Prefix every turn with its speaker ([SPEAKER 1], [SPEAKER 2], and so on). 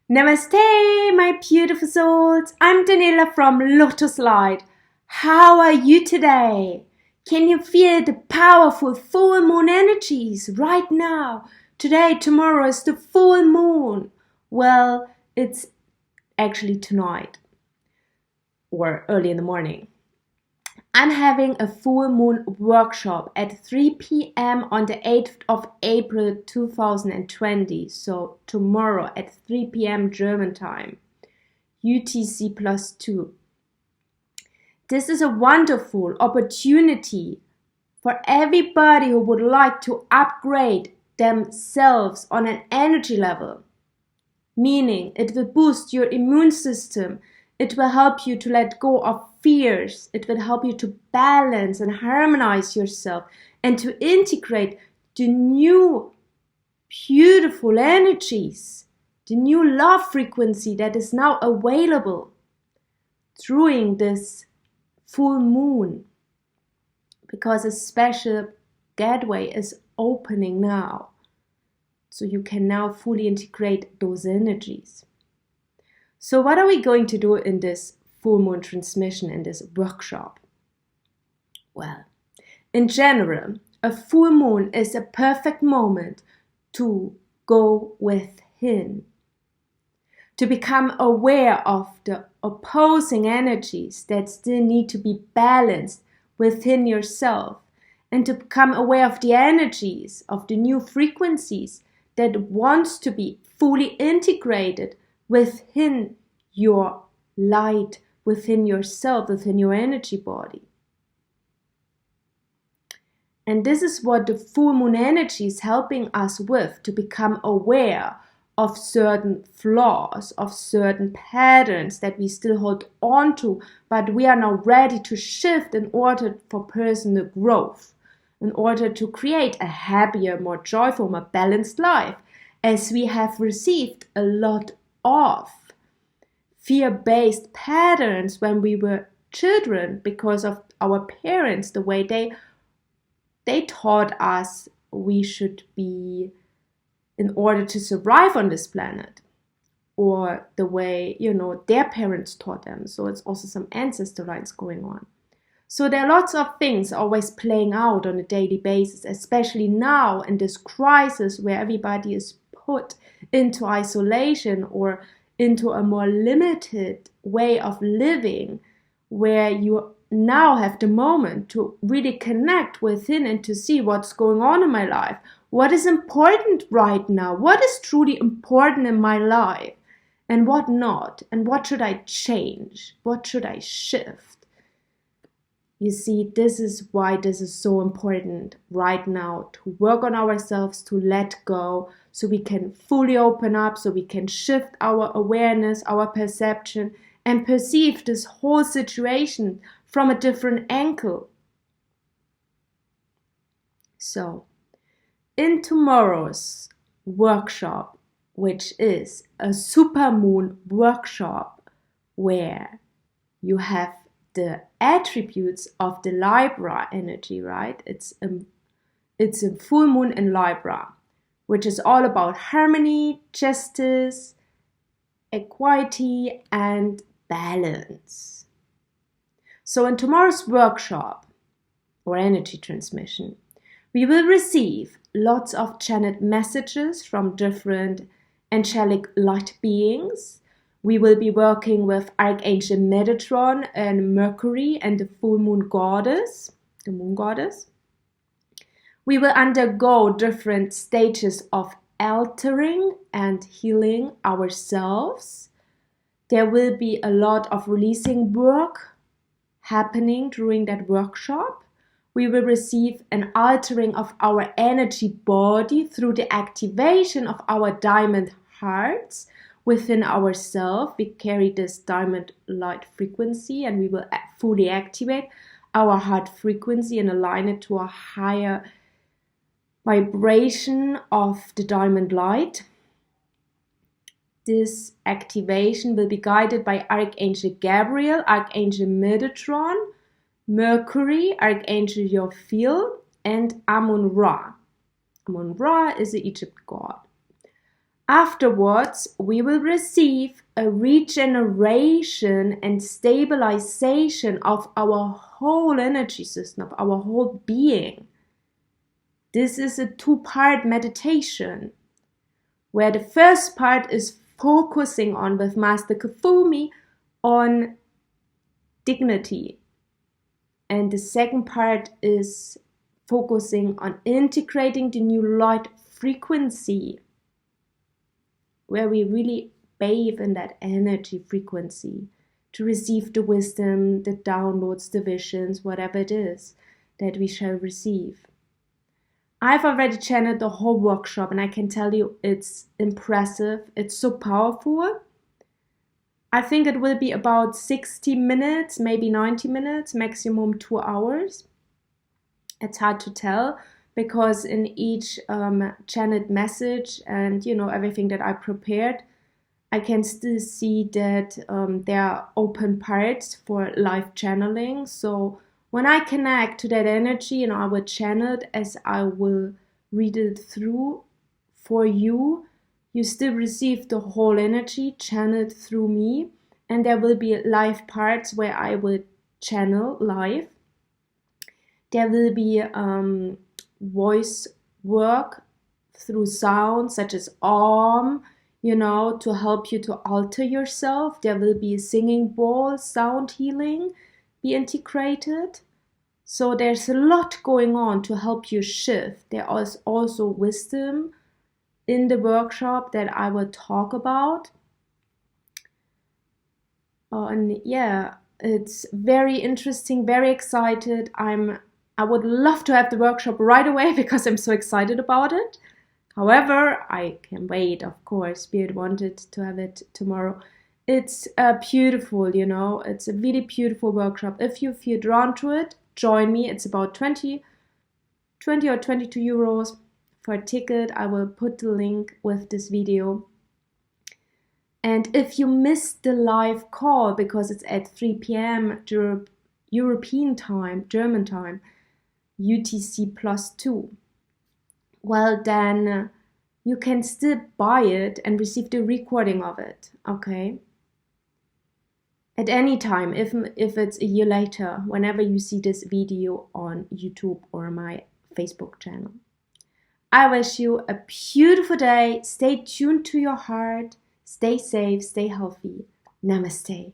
[SPEAKER 1] Namaste, my beautiful souls. I'm Daniela from Lotus Light. How are you today? Can you feel the powerful full moon energies right now? Today, tomorrow is the full moon. Well, it's actually tonight or early in the morning. I'm having a full moon workshop at 3 p.m. on the 8th of April 2020. So tomorrow at 3 p.m. German time, UTC +2. This is a wonderful opportunity for everybody who would like to upgrade themselves on an energy level. Meaning it will boost your immune system. It will help you to let go of fears. It will help you to balance and harmonize yourself and to integrate the new beautiful energies, the new love frequency that is now available during this full moon, because a special gateway is opening now. So you can now fully integrate those energies. So what are we going to do in this full moon transmission, in this workshop? Well, in general, a full moon is a perfect moment to go within, to become aware of the opposing energies that still need to be balanced within yourself, and to become aware of the energies, of the new frequencies that wants to be fully integrated within your light, within yourself, within your energy body. And this is what the full moon energy is helping us with, to become aware of certain flaws, of certain patterns that we still hold on to, but we are now ready to shift in order for personal growth, in order to create a happier, more joyful, more balanced life, as we have received a lot of fear-based patterns when we were children because of our parents, the way they taught us we should be in order to survive on this planet, or the way, their parents taught them. So it's also some ancestor lines going on. So there are lots of things always playing out on a daily basis, especially now in this crisis where everybody is put into isolation or into a more limited way of living, where you now have the moment to really connect within and to see what's going on in my life. What is important right now? What is truly important in my life? And what not? And what should I change? What should I shift? You see, this is why this is so important right now, to work on ourselves, to let go, so we can fully open up, so we can shift our awareness, our perception, and perceive this whole situation from a different angle. So, in tomorrow's workshop, which is a supermoon workshop, where you have the attributes of the Libra energy, right? It's a full moon in Libra, which is all about harmony, justice, equality, and balance. So in tomorrow's workshop or energy transmission, we will receive lots of channeled messages from different angelic light beings. We will be working with Archangel Metatron and Mercury and the full moon goddess, the moon goddess. We will undergo different stages of altering and healing ourselves. There will be a lot of releasing work happening during that workshop. We will receive an altering of our energy body through the activation of our diamond hearts within ourselves. We carry this diamond light frequency, and we will fully activate our heart frequency and align it to a higher vibration of the diamond light. This activation will be guided by Archangel Gabriel, Archangel Metatron, Mercury, Archangel Jophiel, and Amun-Ra. Amun-Ra is the Egypt god. Afterwards, we will receive a regeneration and stabilization of our whole energy system, of our whole being. This is a two-part meditation, where the first part is focusing on, with Master Kafumi, on dignity. And the second part is focusing on integrating the new light frequency, where we really bathe in that energy frequency to receive the wisdom, the downloads, the visions, whatever it is that we shall receive. I've already channeled the whole workshop, and I can tell you it's impressive. It's so powerful. I think it will be about 60 minutes, maybe 90 minutes, maximum 2 hours. It's hard to tell, because in each channeled message and everything that I prepared, I can still see that there are open parts for live channeling. So when I connect to that energy, I will channel it as I will read it through for you. You still receive the whole energy channeled through me, and there will be live parts where I will channel live. There will be voice work through sound, such as Om, to help you to alter yourself. There will be a singing bowl, sound healing be integrated. So there's a lot going on to help you shift. There is also wisdom in the workshop that I will talk about. And yeah, it's very interesting, very excited. I would love to have the workshop right away because I'm so excited about it. However, I can wait, of course. Spirit wanted to have it tomorrow. It's beautiful, It's a really beautiful workshop. If you feel drawn to it, join me. It's about 20 or 22 euros for a ticket. I will put the link with this video. And if you missed the live call, because it's at 3 p.m. European time, German time, UTC +2, well, then you can still buy it and receive the recording of it, okay? At any time, if it's a year later, whenever you see this video on YouTube or my Facebook channel. I wish you a beautiful day. Stay tuned to your heart. Stay safe, stay healthy. Namaste.